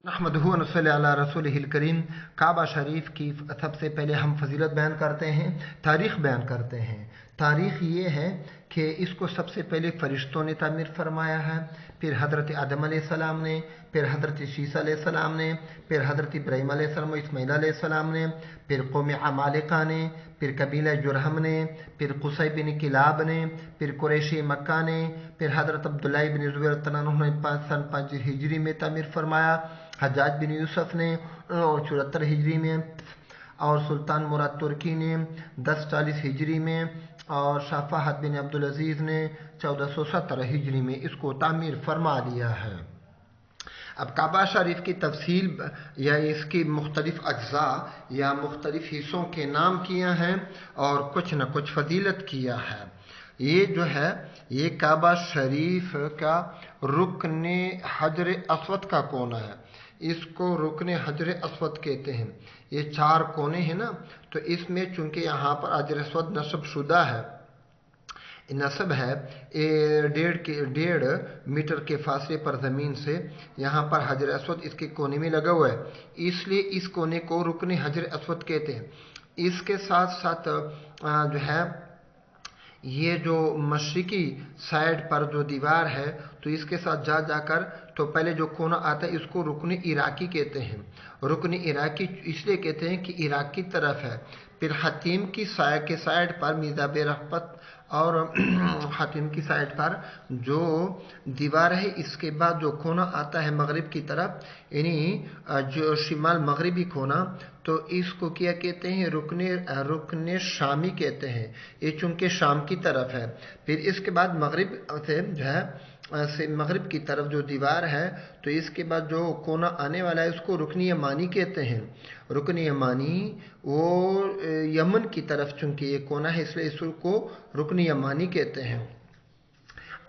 नहमदुहु व नसल्ली अला रसूलिहिल करीम। काबा शरीफ की सबसे पहले हम फजीलत बयान करते हैं, तारीख़ बयान करते हैं। तारीख़ ये है कि इसको सबसे पहले फ़रिश्तों ने तामीर फरमाया है, फिर हज़रत आदम अलैहिस्सलाम ने, फिर हज़रत शीसा अलैहिस्सलाम ने, फिर हज़रत इब्राहीम अलैहिस्सलाम और इस्माईल अलैहिस्सलाम ने, फिर कौम अमालिका ने, फिर कबीला जुरहम ने, फिर कुसै बिन किलाब ने, फिर कुरैशी मक्का ने, फिर हज़रत अब्दुल्लाह बिन ज़ुबैर रज़ियल्लाहु अन्हु ने सन 5 हिजरी में तामीर फरमाया, हज्जाज बिन यूसुफ ने 74 हिजरी में, और सुल्तान मुराद तुर्की ने 1040 हिजरी में, और शाह फहद बिन अब्दुल अजीज़ ने 1417 हिजरी में इसको तामीर फरमा लिया है। अब काबा शरीफ की तफसील या इसकी मुख्तलिफ अज्जा या मुख्तलिफ हिस्सों के नाम किया हैं और कुछ न कुछ फजीलत किया है। ये जो है ये काबा शरीफ का रुकन हजर अस्वद का कोना है, इसको रुकन हजर अस्वद कहते हैं। ये 4 कोने हैं ना, तो इसमें चूंकि यहाँ पर हजर अस्वद नस्ब शुदा है, नस्ब है 1.5 मीटर के फासले पर ज़मीन से, यहाँ पर हजर अस्वद इसके कोने में लगा हुआ है, इसलिए इस कोने को रुकन हजर अस्वद कहते हैं। इसके साथ साथ जो है ये जो मशरिकी साइड पर जो दीवार है, तो इसके साथ जाकर तो पहले जो कोना आता है इसको रुकन इराकी कहते हैं। रुकन इराकी इसलिए कहते हैं कि इराक की तरफ है। फिर हतीम की साइड पर मिज़ाब रहमत और हतीम की साइड पर जो दीवार है, इसके बाद जो कोना आता है मगरिब की तरफ, यानी जो शिमाल मगरिबी कोना, तो इसको क्या कहते हैं, रुकन शामी कहते हैं। ये चूंकि शाम की तरफ है। फिर इसके बाद मगरिब से जो है मगरिब की तरफ जो दीवार है, तो इसके बाद जो कोना आने वाला है उसको रुकन यमानी कहते हैं। रुकन यमानी वो यमन की तरफ चूंकि ये कोना है, इसलिए इसको रुकन यमानी कहते हैं।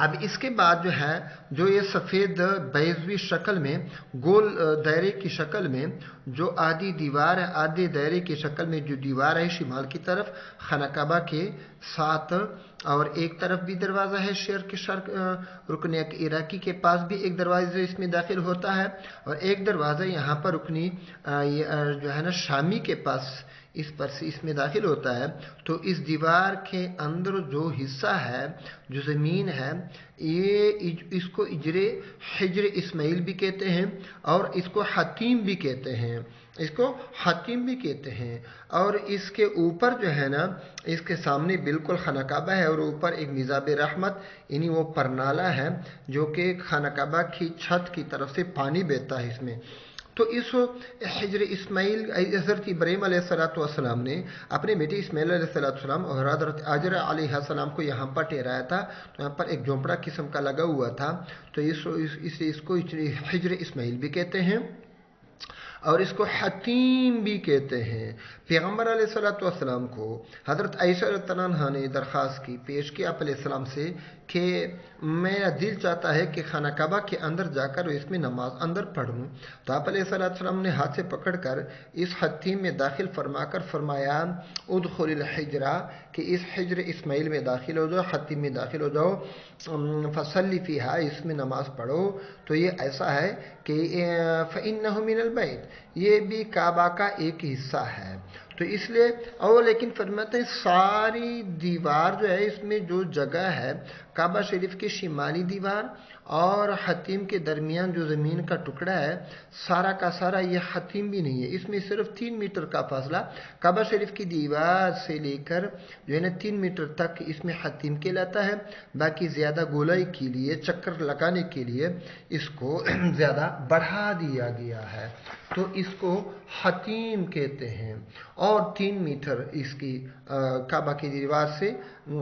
अब इसके बाद जो है जो ये सफ़ेद बैजवी शक्ल में गोल दायरे की शक्ल में जो आधी दीवार है, आधे दायरे की शक्ल में जो दीवार है शिमाल की तरफ खाना काबा के साथ, और एक तरफ भी दरवाज़ा है शेर के शर्क रुकन इराकी के पास भी एक दरवाज़ा इसमें दाखिल होता है, और एक दरवाज़ा यहाँ पर रुकनी जो है ना शामी के पास इस पर से इसमें दाखिल होता है। तो इस दीवार के अंदर जो हिस्सा है, जो ज़मीन है, ये इसको हिजर इस्माइल भी कहते हैं और इसको हतीम भी कहते हैं, इसको हतीम भी कहते हैं। और इसके ऊपर जो है ना, इसके सामने बिल्कुल खाना काबा है और ऊपर एक मिज़ाब रहमत यानी वो परनाला है जो कि खाना काबा की छत की तरफ से पानी बहता है इसमें। तो इस हिजर इस्माइल हज़रत इब्राहीम अलैहिस्सलाम ने अपने बेटे इस्माइल अलैहिस्सलाम और हज़रत हाजर अलैहिस्सलाम को यहाँ पर ठहराया था, तो यहाँ पर एक झोंपड़ा किस्म का लगा हुआ था, तो इसको हिजर इस्माइल भी कहते हैं और इसको हतीम भी कहते हैं। पैगम्बर अलैहिस्सलाम को हज़रत आयशा रज़ियल्लाहु अन्हा ने दरख्वास्त की, पेश की आप अलैहिस्सलाम से कि मेरा दिल चाहता है कि खाना काबा के अंदर जाकर इसमें नमाज अंदर पढ़ूँ। तो आप अलैहिस्सलाम ने हाथ से पकड़कर इस हतीम में दाखिल फरमाकर फरमाया उदखुलिल हिजरा, कि इस हिजर इस्माइल में दाखिल हो जाओ, हतीम में दाखिल हो जाओ, फसल्ली फ़ीहा, इसमें नमाज पढ़ो। तो ये ऐसा है कि फ़इन्नहु मिनल बैत, ये भी काबा का एक हिस्सा है। तो इसलिए और लेकिन फरमाते हैं सारी दीवार जो है, इसमें जो जगह है काबा शरीफ की शिमाली दीवार और हतीम के दरमियान जो ज़मीन का टुकड़ा है, सारा का सारा ये हतीम भी नहीं है, इसमें सिर्फ 3 मीटर का फासला काबा शरीफ की दीवार से लेकर जो है ना 3 मीटर तक इसमें हतीम कहलाता है। बाकी ज़्यादा गोलाई के लिए, चक्कर लगाने के लिए इसको ज़्यादा बढ़ा दिया गया है, तो इसको हतीम कहते हैं। और 3 मीटर इसकी काबा की दीवार से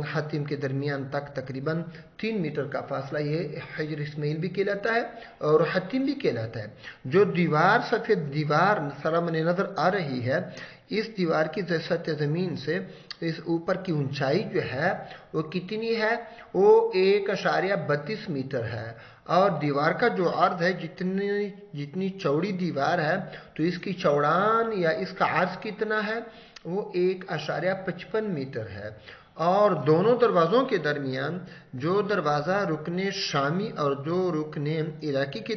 हतीम के दरमियान तक तकरीबन 3 मीटर का फासला ये हिजर इस्माइल भी कहलाता है और हतीम भी कहलाता है। जो दीवार सफ़ेद दीवार सामने नज़र आ रही है, इस दीवार की सतह ज़मीन से इस ऊपर की ऊंचाई जो है वो कितनी है, वो 1.32 मीटर है, और दीवार का जो अर्ध है, जितनी चौड़ी दीवार है, तो इसकी चौड़ान या इसका अर्ज कितना है, वो 1.55 मीटर है। और दोनों दरवाज़ों के दरमियान जो दरवाज़ा रुकने शामी और जो रुकने इराकी के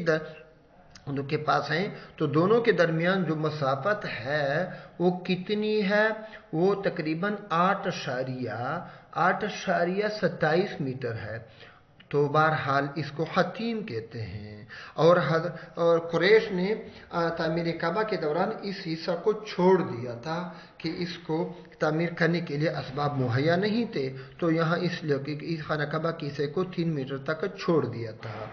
दोनों के पास हैं, तो दोनों के दरमियान जो मसाफत है वो कितनी है? वो तकरीबन 8.27 मीटर है। तो बहरहाल इसको हतीम कहते हैं। और कुरैश ने तामीर काबा के दौरान इस हिस्सा को छोड़ दिया था कि इसको तामीर करने के लिए असबाब मुहैया नहीं थे, तो यहाँ इसलिए इस खाना काबा के हिस्से को 3 मीटर तक छोड़ दिया था।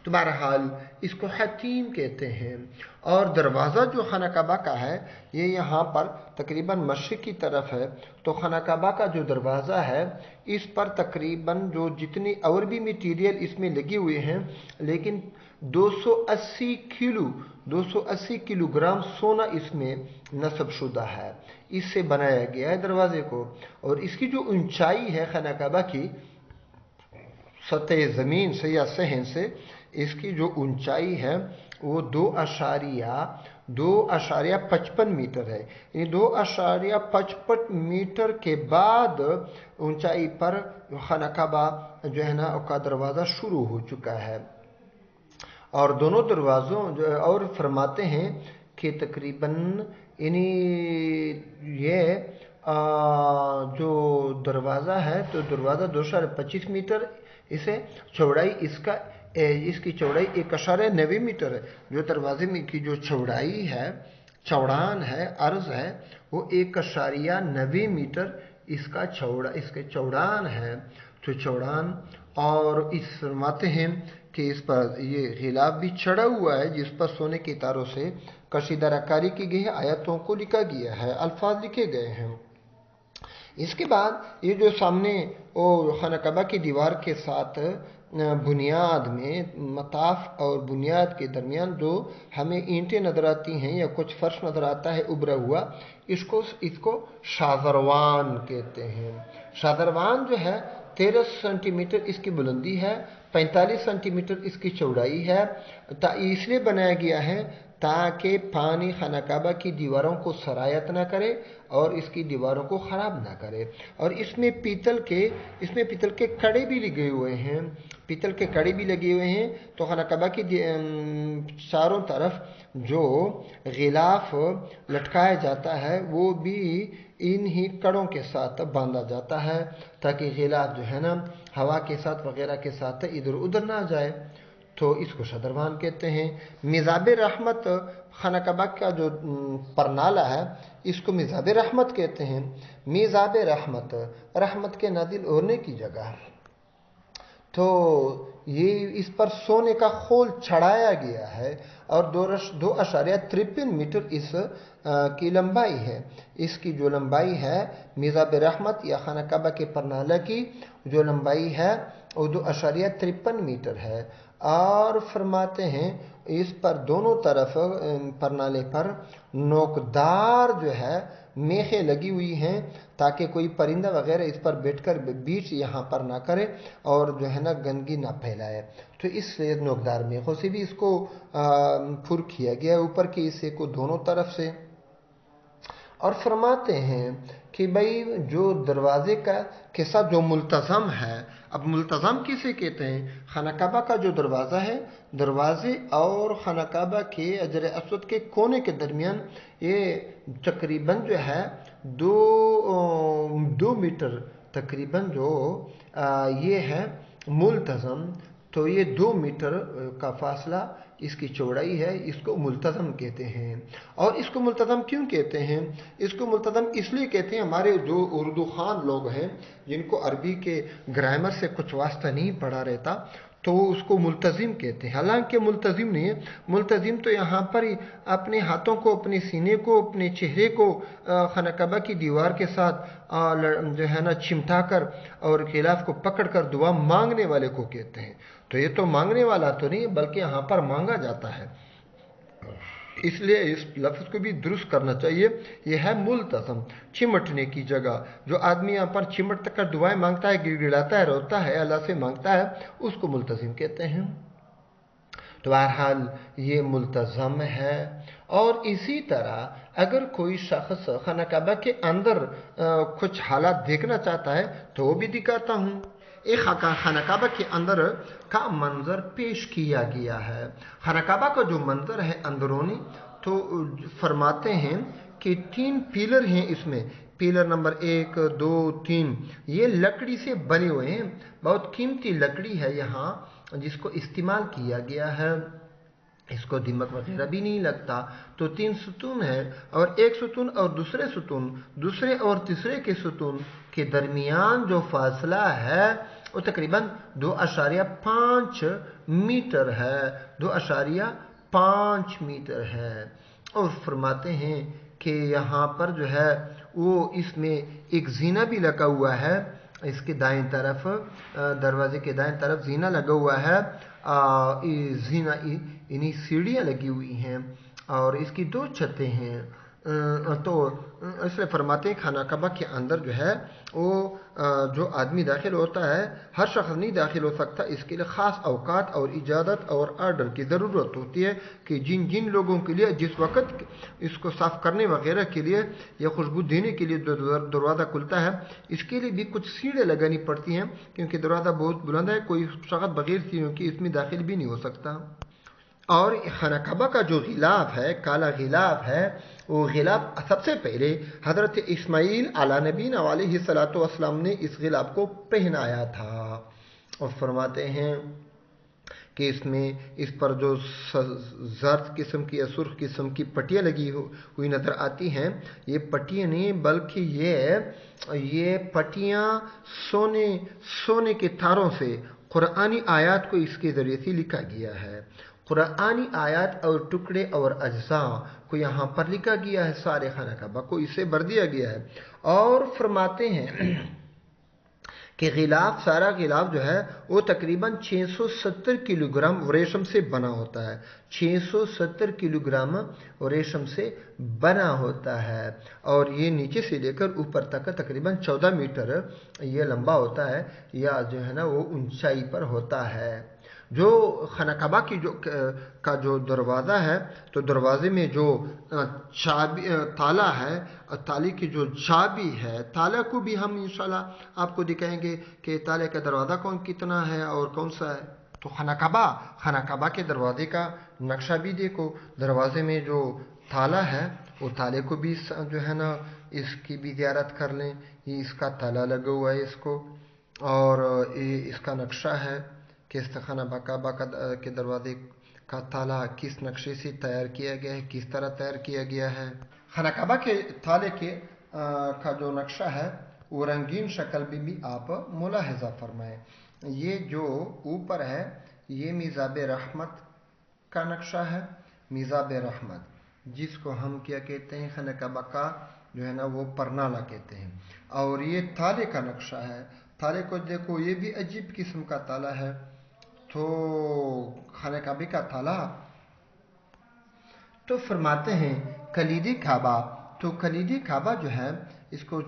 तो बहरहाल इसको हतीम कहते हैं। और दरवाज़ा जो खाना काबा का है ये यहाँ पर तकरीबन मशरिक़ की तरफ है। तो खाना काबा का जो दरवाज़ा है इस पर तकरीबन जो जितनी और भी मटीरियल इसमें लगे हुए हैं, लेकिन 280 किलोग्राम सोना इसमें नस्ब शुदा है। इससे बनाया गया है दरवाजे को। और इसकी जो ऊंचाई है खाना काबा की सतह ज़मीन से या सहन से, इसकी जो ऊंचाई है वो 2.55 मीटर है। ये 2.55 मीटर के बाद ऊंचाई पर खाना काबा जो है ना का दरवाज़ा शुरू हो चुका है। और दोनों दरवाज़ों और फरमाते हैं कि तकरीबन ये जो दरवाज़ा है तो दरवाज़ा 225 मीटर इसे चौड़ाई इसकी चौड़ाई 1.9 मीटर है। जो दरवाजे में की जो चौड़ाई है, चौड़ान है, अर्ज है, वो 1.9 मीटर इसके चौड़ान है। तो चौड़ान और इस फरमाते हैं कि इस पर ये गिलाफ भी चढ़ा हुआ है जिस पर सोने के तारों से कशीदाकारी की गई है, आयतों को लिखा गया है, अल्फाज लिखे गए हैं। इसके बाद ये जो सामने वो खाना काबा की दीवार के साथ बुनियाद में मताफ और बुनियाद के दरमियान जो हमें ईंटें नजर आती हैं या कुछ फर्श नजर आता है उभरा हुआ, इसको शाजरवान कहते हैं। शाजरवान जो है 13 सेंटीमीटर इसकी बुलंदी है, 45 सेंटीमीटर इसकी चौड़ाई है। इसलिए बनाया गया है ताकि पानी खाना काबा की दीवारों को सरायत ना करे और इसकी दीवारों को ख़राब ना करे। और इसमें पीतल के कड़े भी लगे हुए हैं, तो खाना काबा की चारों तरफ जो गिलाफ लटकाया जाता है वो भी इन्हीं कड़ों के साथ बांधा जाता है ताकि गिलाफ जो है ना हवा के साथ वगैरह के साथ इधर उधर ना जाए। तो इसको शाजरवान कहते हैं। मिज़ाब रहमत खाना काबा का जो परनाला है इसको मिज़ाब रहमत कहते हैं। मिज़ाब रहमत के नाजिल होने की जगह। तो ये इस पर सोने का खोल चढ़ाया गया है और 2.53 मीटर की लंबाई है। इसकी जो लंबाई है मिज़ाब रहमत या खाना काबा के परनाला की जो लंबाई है वो 2.53 मीटर है। और फरमाते हैं इस पर दोनों तरफ परनाले पर नोकदार जो है मेखें लगी हुई हैं ताकि कोई परिंदा वगैरह इस पर बैठकर बीच यहाँ पर ना करे और जो है ना गंदगी ना फैलाए। तो इसलिए नोकदार मेखों से भी इसको फुर किया गया है ऊपर के हिस्से को दोनों तरफ से। और फरमाते हैं कि भाई जो दरवाजे के साथ जो मुल्तज़म है, अब मुल्तज़म किसे कहते हैं? खाना काबा का जो दरवाज़ा है, दरवाजे और खाना काबा के हजर अस्वद के कोने के दरमियान ये तकरीबन जो है 2 मीटर तकरीबन जो ये है मुल्तज़म। तो ये 2 मीटर का फासला इसकी चौड़ाई है, इसको मुल्तज़म कहते हैं। और इसको मुल्तज़म क्यों कहते हैं? इसको मुल्तज़म इसलिए कहते हैं, हमारे जो उर्दू खान लोग हैं जिनको अरबी के ग्रामर से कुछ वास्ता नहीं पड़ा रहता तो वो उसको मुल्तज़िम कहते हैं। हालांकि मुल्तज़िम नहीं है, मुल्तज़िम तो यहाँ पर ही अपने हाथों को, अपने सीने को, अपने चेहरे को खाना काबा की दीवार के साथ जो है ना चिमटा कर और खिलाफ को पकड़ कर दुआ मांगने वाले को कहते हैं। तो ये तो मांगने वाला तो नहीं बल्कि यहाँ पर मांगा जाता है, इसलिए इस लफ्ज़ को भी दुरुस्त करना चाहिए। यह है मुल्तज़म, चिमटने की जगह। जो आदमी यहाँ पर चिमट कर दुआएं मांगता है, गिड़गिड़ाता है, रोता है, अल्लाह से मांगता है, उसको मुल्तज़िम कहते हैं। तो बहरहाल ये मुल्तज़म है। और इसी तरह अगर कोई शख्स खाना काबा के अंदर कुछ हालात देखना चाहता है तो वो भी दिखाता हूँ। एक खाना काबा के अंदर का मंजर पेश किया गया है। खाना काबा का जो मंजर है अंदरूनी, तो फरमाते हैं कि 3 पिलर हैं इसमें। पिलर नंबर 1, 2, 3 ये लकड़ी से बने हुए हैं। बहुत कीमती लकड़ी है यहाँ जिसको इस्तेमाल किया गया है। इसको दीमक वगैरह भी नहीं लगता। तो 3 सुतून है, और एक सुतून और दूसरे सुतून, दूसरे और तीसरे के सुतून के दरमियान जो फासला है वो तकरीबन 2.5 मीटर है। 2.5 मीटर है। और फरमाते हैं कि यहाँ पर जो है वो इसमें एक जीना भी लगा हुआ है। इसके दाएं तरफ, दरवाजे के दाएं तरफ जीना लगा हुआ है। जीना इन्हीं सीढ़ियाँ लगी हुई हैं और इसकी 2 छतें हैं। तो इसलिए फरमाते हैं खाना काबा के अंदर जो है वो जो आदमी दाखिल होता है, हर शख्स नहीं दाखिल हो सकता। इसके लिए ख़ास औकात और इजाज़त और आर्डर की ज़रूरत होती है कि जिन जिन लोगों के लिए जिस वक्त इसको साफ़ करने वगैरह के लिए या खुशबू देने के लिए दरवाज़ा खुलता है, इसके लिए भी कुछ सीढ़ियाँ लगानी पड़ती हैं, क्योंकि दरवाज़ा बहुत बुलंद है। कोई शख्स बग़ैर सीढ़ियों की इसमें दाखिल भी नहीं हो सकता। और खाना काबा का जो गिलाफ है, काला गिलाफ है, वो गिलाफ सबसे पहले हज़रत इस्माईल अला नबीना अलैहिस्सलातु वस्सलाम ने इस गिलाफ को पहनाया था। और फरमाते हैं कि इसमें इस पर जो जर्द किस्म की या सुर्ख किस्म की पट्टियाँ लगी हुई नज़र आती हैं, ये पट्टियाँ नहीं बल्कि ये पट्टियाँ सोने के तारों से कुरानी आयत को इसके ज़रिए से लिखा गया है। कुरानी आयत और टुकड़े और अज्जा को यहाँ पर लिखा गया है। सारे खाना काबा को इससे भर दिया गया है। और फरमाते हैं कि गिलाफ, सारा गिलाफ जो है वो तकरीबन 670 किलोग्राम रेशम से बना होता है। 670 किलोग्राम रेशम से बना होता है। और ये नीचे से लेकर ऊपर तक तकरीबन 14 मीटर ये लंबा होता है, या जो है ना वो ऊंचाई पर होता है। जो खाना काबा की जो दरवाज़ा है, तो दरवाजे में जो चाबी ताला है, ताले की जो चाबी है, ताला को भी हम इंशाल्लाह आपको दिखाएंगे कि ताले का दरवाज़ा कितना है और कौन सा है। तो खाना काबा के दरवाजे का नक्शा भी देखो। दरवाजे में जो ताला है वो ताले को भी जो है ना इसकी भी ज़ियारत कर लें। ये इसका ताला लगा हुआ है इसको, और ये इसका नक्शा है कि खाना काबा के दरवाजे का ताला किस नक्शे से तैयार किया गया है, किस तरह तैयार किया गया है। खाना काबा के ताले का जो नक्शा है वो रंगीन शक्ल में भी आप मुलाहिजा फरमाएं। ये जो ऊपर है ये मिज़ाब रहमत का नक्शा है। मिज़ाब रहमत जिसको हम क्या कहते हैं, खाना काबा का जो है ना वो परनाला कहते हैं। और ये ताले का नक्शा है। ताले को देखो, ये भी अजीब किस्म का ताला है। तो खाना काबे का ताला, तो फरमाते हैं कलीदी काबा। तो कलीदी काबा जो है इसको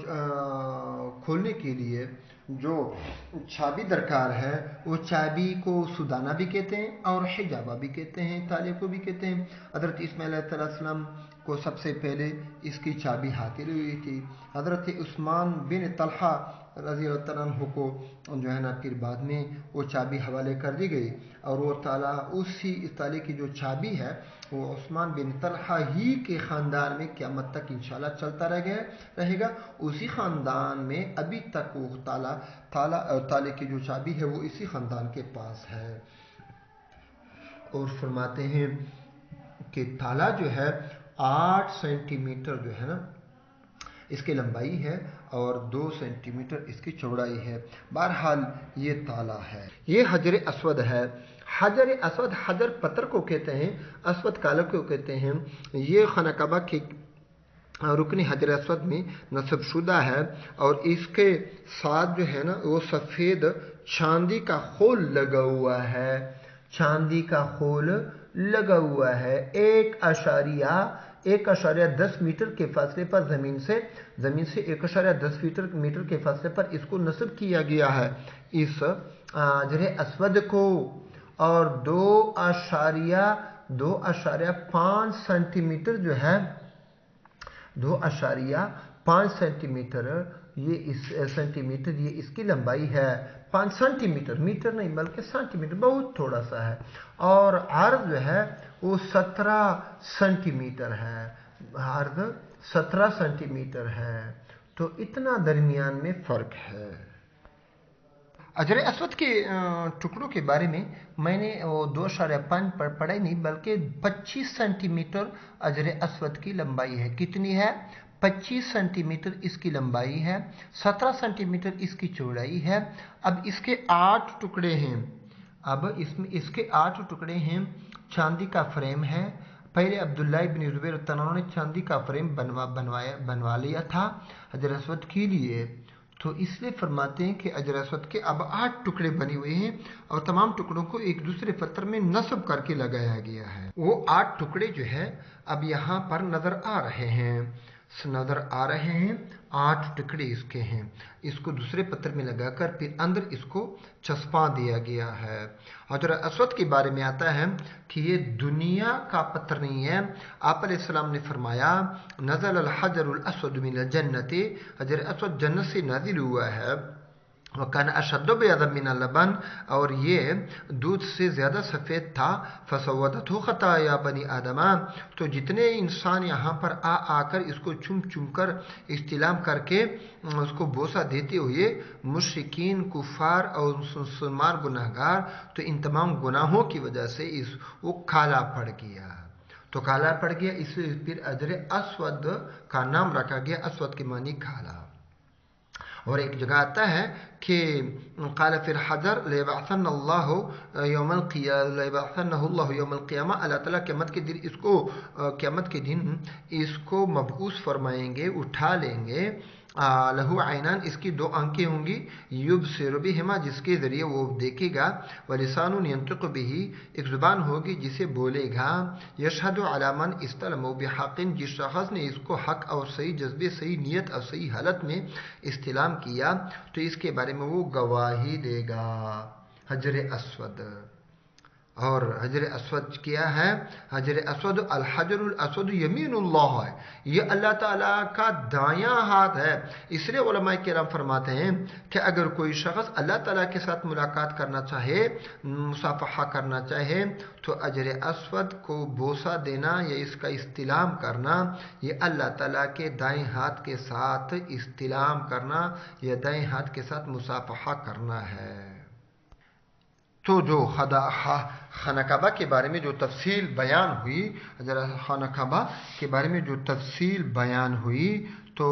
खोलने के लिए जो चाबी दरकार है, वो चाबी को सुदाना भी कहते हैं और हिजाबा भी कहते हैं, ताले को भी कहते हैं। हज़रत इस्माईल अलैहिस्सलाम को सबसे पहले इसकी चाबी हासिल हुई थी। हज़रत उस्मान बिन तलहा रज़ी अल्लाह अन्हु को जो है ना फिर बाद में वो चाबी हवाले कर दी गई। और वो ताला, इस ताले की जो चाबी है वो उस्मान बिन तलहा ही के ख़ानदान में क़यामत तक इंशाल्लाह चलता रहेगा। उसी ख़ानदान में अभी तक वो ताले की जो चाबी है वो इसी ख़ानदान के पास है। और फरमाते हैं कि ताला जो है 8 सेंटीमीटर जो है ना इसकी लंबाई है और 2 सेंटीमीटर इसकी चौड़ाई है। बहरहाल ये ताला है। ये हजर अस्वद है। हजर अस्वद, हजर पत्थर को कहते हैं, अस्वद काला को कहते हैं। ये खाना काबा के रुकनी हजर अस्वद में नस्ब शुदा है। और इसके साथ जो है ना वो सफ़ेद चांदी का खोल लगा हुआ है। चांदी का खोल लगा हुआ है। 1.10 मीटर के फासले पर ज़मीन से 1.10 मीटर के फासले पर इसको नस्ब किया गया है इस हजर अस्वद को। और 2.5 सेंटीमीटर जो है 2.5 सेंटीमीटर یہ اس سینٹی میٹر، یہ اس کی لمبائی ہے 5 سینٹی میٹر، میٹر نہیں بلکہ سینٹی میٹر، بہت تھوڑا سا ہے، اور عرض جو ہے وہ 17 سینٹی میٹر ہے، عرض 17 سینٹی میٹر ہے، تو اتنا درمیان میں فرق ہے۔ حجر اسود کے ٹکڑوں کے بارے میں نے وہ 2.5 پڑھا ہی نہیں بلکہ 25 سینٹی میٹر حجر اسود کی لمبائی ہے۔ کتنی ہے؟ 25 سینٹی میٹر اس کی لمبائی ہے، 17 سینٹی میٹر اس کی چوڑائی ہے۔ اب اس کے 8 ٹکڑے ہیں، اس کے 8 ٹکڑے ہیں، چاندی کا فریم ہے۔ پہلے عبداللہ ابن زبیر نے چاندی کا فریم بنوا لیا تھا حجر اسود کے لیے، تو اس لیے فرماتے ہیں کہ حجر اسود کے اب 8 ٹکڑے بنے ہوئے ہیں اور تمام ٹکڑوں کو ایک دوسرے پتھر میں نصب کر کے لگایا گیا ہے۔ وہ 8 ٹکڑے جو ہے اب یہاں پر نظر آ رہے ہیں، 8 ٹکڑے اس کے ہیں، اس کو دوسرے پتھر میں لگا کر پھر اندر اس کو چسپاں دیا گیا ہے۔ حجر اسود کے بارے میں آتا ہے کہ یہ دنیا کا پتھر نہیں ہے۔ آپ علیہ السلام نے فرمایا نزل الحجر الاسود من الجنت، حجر اسود جنت سے نازل ہوا ہے، وَكَانَ أَشَدُّ بَيَاضًا مِنَ اللَّبَنِ، اور یہ دودھ سے زیادہ سفید تھا، فَسَوَّدَتْهُ خَطَايَا بَنِي آدَمَ، تو جتنے انسان یہاں پر آ کر اس کو چوم کر استلام کر کے اس کو بوسہ دیتے ہوئے مشرکین، کفار اور مسلمان گناہگار، تو ان تمام گناہوں کی وجہ سے وہ کالا پڑ گیا، اس لیے پھر حجر اسود کا نام رکھا گیا، اسود کے معنی کالا۔ اور ایک جگہ آتا ہے کہ قال فی الحجر لیبعثنہ اللہ یوم القیامہ، اللہ تعالیٰ قیامت کے دن اس کو مبعوث فرمائیں گے، اٹھا لیں گے، لہو عینان، اس کی 2 آنکھیں ہوں گی، یبصر بہما، جس کے ذریعے وہ دیکھے گا، ولسان ینطق بہ، ایک زبان ہوگی جسے بولے گا، یشہد علی من استلم بحق، جس شخص نے اس کو حق اور صحیح جذبے، صحیح نیت اور صحیح حالت میں استلام کیا تو اس کے بارے میں وہ گواہی دے گا۔ حجر اسود، اور حجر اسود کیا ہے؟ حجر اسود، الحجر الاسود یمین اللہ ہے، یہ اللہ تعالیٰ کا دایاں ہاتھ ہے۔ اس لیے علماء کرام فرماتے ہیں کہ اگر کوئی شخص اللہ تعالیٰ کے ساتھ ملاقات کرنا چاہے، مصافحہ کرنا چاہے، تو حجر اسود کو بوسہ دینا یا اس کا استلام کرنا، یہ اللہ تعالیٰ کے دائیں ہاتھ کے ساتھ استلام کرنا یا دائیں ہاتھ کے ساتھ مصافحہ کرنا ہے۔ تو جو خانہ کعبہ کے بارے میں جو تفصیل بیان ہوئی، خانہ کعبہ کے بارے میں جو تفصیل بیان ہوئی، تو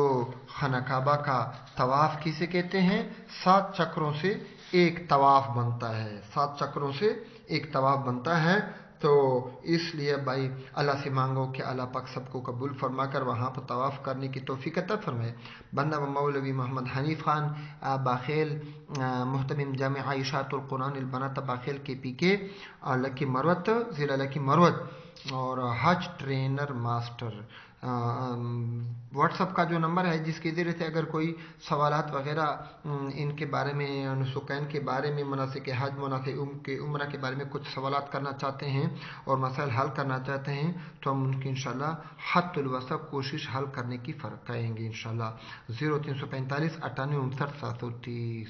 خانہ کعبہ کا طواف کسے کہتے ہیں؟ 7 چکروں سے ایک طواف بنتا ہے، 7 چکروں سے ایک طواف بنتا ہے۔ تو اس لیے بھائی اللہ سے مانگو کہ اللہ پاک سب کو قبول فرما کر وہاں پر طواف کرنے کی توفیق عطا فرمائے۔ بندہ مولوی محمد حنیف خان باخیل، محتمم جامع عائشات القرآن البنات باخیل کے پی کے، لکی مروت، ضلع لکی مروت، اور حج ٹرینر ماسٹر۔ واٹس اپ کا جو نمبر ہے جس کے ذریعے سے اگر کوئی سوالات وغیرہ ان کے بارے میں، نسکین کے بارے میں، مناسک حج، مناسک عمرہ کے بارے میں کچھ سوالات کرنا چاہتے ہیں اور مسائل حل کرنا چاہتے ہیں تو ہم ان کی انشاءاللہ حد الوسع کوشش حل کرنے کی فرق کریں گے انشاءاللہ۔ 0345 98 59 730۔